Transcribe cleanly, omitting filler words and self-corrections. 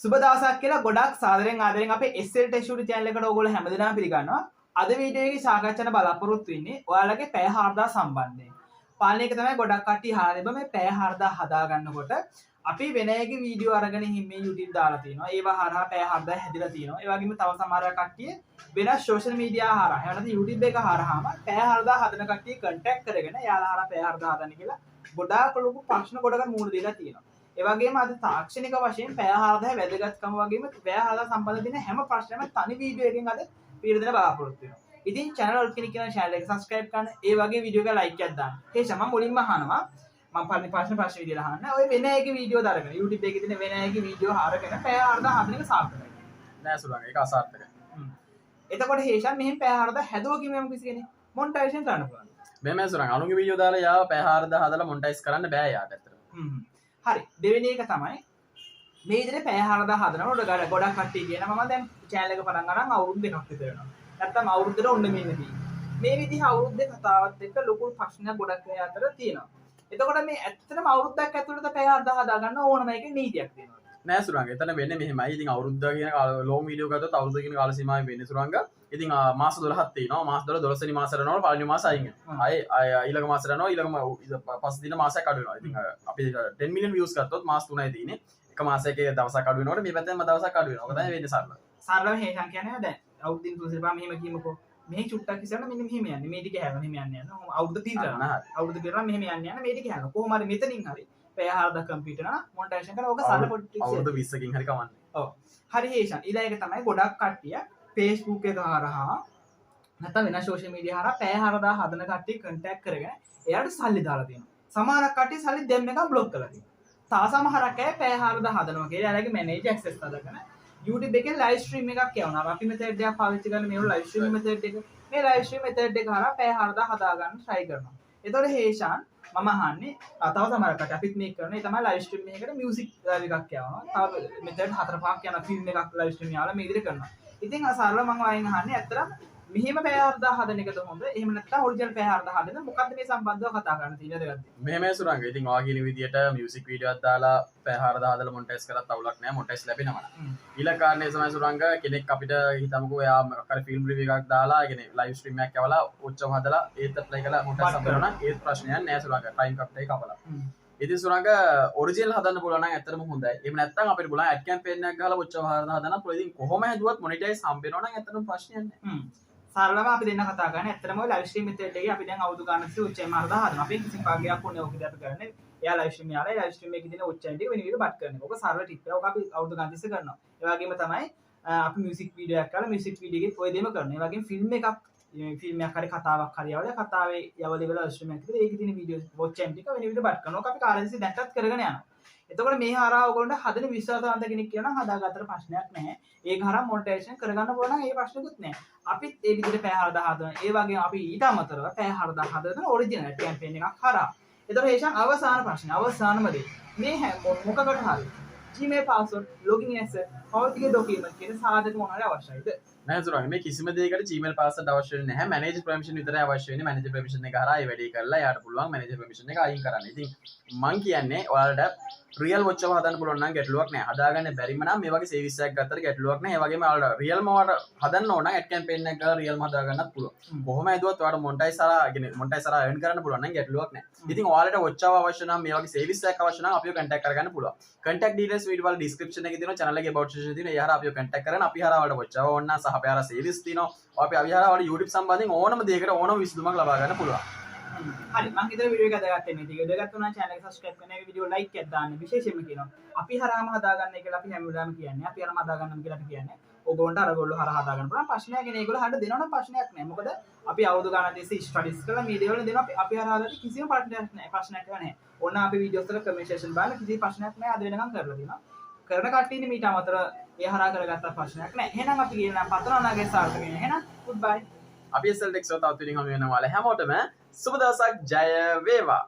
සුබ දවසක් කියලා ගොඩක් සාදරයෙන් ආදරයෙන් අපේ SL Tech Shoot channel එකට ඕගොල්ලෝ හැමදෙනාම පිළිගන්නවා. අද වීඩියෝ එකේ සාකච්ඡාන බලාපොරොත්තු වෙන්නේ ඔයාලගේ පැය 4000 සම්බන්ධයෙන්. පාලනයක තමයි ගොඩක් කට්ටිය අහලා තිබ්බ මේ පැය 4000 හදා ගන්නකොට අපි වෙන එකේ වීඩියෝ අරගෙන මේ YouTube දාලා තිනවා. ඒවා හරහා පැය 4000 හැදිලා තිනවා. ඒ වගේම තව සමහර කට්ටිය වෙන සෝෂල් මීඩියා හරහා එහෙම නැත්නම් YouTube එක හරහාම පැය 4000 හදන කට්ටිය කන්ටැක්ට් කරගෙන යාලා හරහා පැය 4000 හදන්න කියලා ගොඩාක් ලොකු ප්‍රශ්න ගොඩකට මුහුණ දීලා තියෙනවා. ඒ වගේම අද තාක්ෂණික වශයෙන් පැය 4000 වැදගත්කම වගේම පැය 4000 සම්බන්ධ දෙන හැම ප්‍රශ්නයක්ම තනි වීඩියෝ එකකින් අද පිළිදෙන බලාපොරොත්තු වෙනවා. ඉතින් channel වල කෙනෙක් කියන channel එක subscribe කරන්න, ඒ වගේ වීඩියෝ එක like එකක් දාන්න. ඒ තමයි මුලින්ම අහනවා. මම පළවෙනි ප්‍රශ්න විදියට අහන්න. ඔය වෙන එකේ වීඩියෝ දාගෙන YouTube එකේ තියෙන වෙන එකේ වීඩියෝ හරගෙන පැය 4000 හදන එක සාර්ථකයි. නෑ සුරංග ඒක අසාර්ථකයි. එතකොට හේෂන් මෙහෙම පැය 4000 හැදුවා කිව්වම කිසි කෙනෙක් මොනිටයිසේෂන් කරන්න පුළුවන්. මේ සුරංග අනුන්ගේ වීඩියෝ දාලා යාව පැය 4000 හදලා මොනිටයිස් කරන්න බෑ යාට ඇත්තට. හරි. දෙවෙනි එක තමයි මේ විදිහට පැය 4000 හදනකොට ගොඩක් කට්ටිය කියනවා මම දැන් channel එක පටන් ගන්න අවුරුදු දෙකක් විතර වෙනවා. නැත්තම් අවුරුද්දට ඔන්න මෙන්න තියෙන්නේ. මේ විදිහ අවුරුද්දේ කතාවත් එක්ක ලොකු ප්‍රශ්නයක් ගොඩක් අය අතර තියෙනවා. එතකොට මේ ඇත්තටම අවුරුද්දක් ඇතුළත පැය 4000 හදා ගන්න ඕනම එකේ නීතියක් තියෙනවා. නෑ සුරංග එතන වෙන්නේ මෙහෙමයි. ඉතින් අවුරුද්ද කියන ලොං වීඩියෝ ගත්තොත් අවුරුද්ද කියන කාල සීමාවෙ වෙන්නේ සුරංග. ඉතින් මාස 12ක් තියෙනවා. මාස 12 වෙනි මාසෙට යනකොට පළවෙනි මාස අයින් වෙනවා. ඊළඟ මාසෙට යනවා ඊළඟ පස් දින මාසයක් අඩු වෙනවා. ඉතින් අපි 10 මිලියන් views ගත්තොත් මාස 3යි තියෙන්නේ. එක මාසයක දවසක් අඩු වෙනකොට මේ පැත්තෙන්ම දවසක් අඩු වෙනවා. ඔක තමයි වෙන්නේ සරලව. සරලව හේෂන් කියන්නේ දැන් අවුරුද්දින් තුනක් මෙහෙම කියමුකෝ. මේ චුට්ටක් ඉස්සරහ මෙන්න මෙහෙම යන්නේ. මේ ටික හැම මෙහෙම යන්නේ යනවා. අවුරුද්ද පිරලා. අවුරුද්ද පිරලා මෙහෙම යන්නේ යන මේ ටික යනවා. කොහොම හරි මෙතනින් හරි පැය 4000 කම්පියුටර් නා මොනිටයිසේෂන් කරලා ඔක සරල පොඩි ටික්ස් අවුරුදු 20කින් හරි කවන්නේ. ඔව්. හරි හේෂන්. ඊළඟ එක තමයි ගොඩක් කට්ටිය Facebook එක හරහා නැත්නම් වෙන සෝෂල් මීඩියා හරහා පැය 4000 හදන කට්ටිය කන්ටැක්ට් කරගෙන එයාට සල්ලි දාලා තියෙනවා. සමහර කට්ටිය සල්ලි දෙන්න එකම બ્લોක් කරලා තියෙනවා. තව සමහරක් අය පැය 4000 හදනවා කියලා එයාලගේ මැනේජර් ඇක්සස් හදාගෙන YouTube එකේ live stream එකක් යවනවා. අපි මෙතෙන්ට එකක් පාවිච්චි කරන මේ live stream method එක. මේ live stream method එක හරහා පැය 4000 හදා ගන්න try කරනවා. එතකොට හේෂාන් මම අහන්නේ තව සමහරකට අපිත් මේක කරනවා. ඒ තමයි live stream එකකට music එකක් යවනවා. තව method 4-5ක් යන film එකක් live stream යාලා මේ විදිහට කරනවා. ඉතින් අසරල මම වයින් අහන්නේ ඇත්තටම මෙහෙම පැය 4000 හදන එකද හොඳ? එහෙම නැත්නම් ඔරිජිනල් පැය 4000 හදන මොකද්ද මේ සම්බන්ධව කතා කරන්න තියෙන්නේ වැදගත්? මෙහෙමයි සුරංග. ඉතින් ඔයා කියන විදියට මියුසික් වීඩියෝ එකක් දාලා පැය 4000 හදලා මොනිටයිස් කරත් අවුලක් නෑ. මොනිටයිස් ලැබෙනවා. ඊළඟ කාරණේ තමයි සුරංග කෙනෙක් අපිට හිතමුකෝ එයා මොකක් හරි ෆිල්ම් රිවිව් එකක් දාලා ඒ කියන්නේ ලයිව් ස්ට්‍රීම් එකක් යවලා ඔච්චම හදලා ඒත් ඇප්ලයි කරලා මොනිටයිස් කරනවා නම් ඒත් ප්‍රශ්නයක් නෑ සුරංග. ටයිම් කප් එකයි කපලා. ඉතින් සුරංග ඔරිජිනල් හදන්න පුළුවන් නම් ඇත්තටම හොඳයි. එහෙම නැත්නම් අපිට පුළුවන් ඇඩ් කැම්පේන් එකක් ගහලා ඔච්චම හදන්න පුළුවන්. ඉතින් කොහොම හැදුවත් මොනිටයිස් හම්බ වෙනවා නම් ඇත්තටම ප්‍රශ්නයක් නෑ. සරලව අපි දෙන්න කතා කරන්නේ ඇත්තටම ඔය live stream method එකේ අපි දැන් අවුරුදු ගානක් ඉස්සෙල්ලා ඔච්චම හදා හදනවා. අපි කිසිම භාගයක් ඕනේ ඔක විදිහට අපි කරන්නේ. එයා live stream යාලා live stream එකේ තියෙන ඔච්චම ටික වෙන විදිහට බත් කරන එක. ඔක සරල ටිප් එක. ඔක අපි අවුරුදු ගානක් ඉස්සෙල්ලා කරනවා. ඒ වගේම තමයි අපි music video එකක් කරලා music video එකේ ඔය දෙම කරනවා. ඒ වගේම film එකක් හරි කතාවක් හරි යවලා කතාවේ යවලා live stream එකේ ඒකේ තියෙන video ඔච්චම ටික වෙන විදිහට බත් කරනවා. ඔක අපි කාලෙන්සි දැන්ටත් කරගෙන යනවා. එතකොට මේ හරහා ඔයගොල්ලන්ට හදන විශ්වාසවන්ත කෙනෙක් කියනවා නම් හදාගත්තට ප්‍රශ්නයක් නැහැ. ඒක හරහා මොනිටයිසේෂන් කරගන්න පුළුවන් නම් ඒ ප්‍රශ්නකුත් නැහැ. අපිත් ඒ විදිහට පැය 4000 හදන. ඒ වගේම අපි ඊට අමතරව පැය 4000 හදන ඔරිජිනල් කැම්පේන් එකක් හරහා. එතකොට හේෂන් අවසාන ප්‍රශ්නේ අවසානම දේ. මේ මොකකට හරි Gmail password login access භෞතික document කියන සාධක මොනවාද අවශ්‍යයිද? නෑ සුරංග මේ කිසිම දෙයකට Gmail password අවශ්‍ය වෙන්නේ නැහැ. manager permission විතරයි අවශ්‍ය වෙන්නේ. manager permission එක හරහා ඒ වැඩේ කරලා යාට පුළුවන් manager permission එක අයින් කරන්න. ඉතින් මං කියන්නේ ඔයාලට රියල් වොච් එක හදන්න පුළුවන් නම් ගැටලුවක් නෑ. හදාගන්න බැරිම නම් මේ වගේ සර්විස් එකක් ගත්තට ගැටලුවක් නෑ. ඒ වගේම ඔයාලට රියල්ම ඔයාලට හදන්න ඕන නම් ඇඩ් කැම්පේන් එකක් කරලා රියල්ම හදාගන්නත් පුළුවන්. කොහොම ඇදුවත් ඔයාලට මොනිටයිස් හරහා earn කරන්න පුළුවන් නම් ගැටලුවක් නෑ. ඉතින් ඔයාලට වොච් එක අවශ්‍ය නම් මේ වගේ සර්විස් එකක් අවශ්‍ය නම් අපිව contact කරගන්න පුළුවන්. contact details වීඩියෝ වල description එකේ තියෙනවා. channel එකේ about section එකේ තියෙනවා. ඒ හරහා අපිව contact කරගෙන අපි හරහා ඔයාලට වොච් එක ඕන නම් සහ අපේ හරහා සර්විස් තියෙනවා. අපි හරහා ඔයාලට YouTube සම්බන්ධයෙන් ඕනම දෙයකට ඕනම විසඳුමක් ලබා ගන්න පුළුවන්. හරි මම හිතන වීඩියෝ එක හදාගත්තේ මේ ටික. දෙගත්තු නම් channel එක subscribe කරන්න, මේ වීඩියෝ like එකක් දාන්න. විශේෂයෙන්ම කියනවා අපි හරහාම හදාගන්න කියලා අපි හැම වෙලාවෙම කියන්නේ. අපි හරහාම හදාගන්නම් කියලා අපි කියන්නේ. ඕගොල්ලන්ට අරගොල්ලෝ හරහා හදාගන්න පුළුවන්. ප්‍රශ්නයක් නේ ඒගොල්ලෝ හරියට දෙනවනම් ප්‍රශ්නයක් නෑ. මොකද අපි අවුරුදු ගානක් තිස්සේ ස්ටඩිස් කරලා මේ දේවල් දෙනවා. අපි හරහා හදාගන්න කිසිම ප්‍රශ්නයක් නෑ. ඕන අපි වීඩියෝස් වල කමෙන්ටේෂන් බලන්න කිසි ප්‍රශ්නයක් නෑ. අද වෙනකම් කරලා තියෙනවා. කරන කට්ටියනේ මීට අමතර ඒ හරහා කරගත්ත ප්‍රශ්නයක් නෑ. එහෙනම් අපි කියනවා පතනනාගේ සාර්ථක වෙන. එහෙනම් goodbye. අපි SL Tech Show තවත් විදිහින් හමු වෙනවා. හැමෝටම සුබ දවසක් ජය වේවා.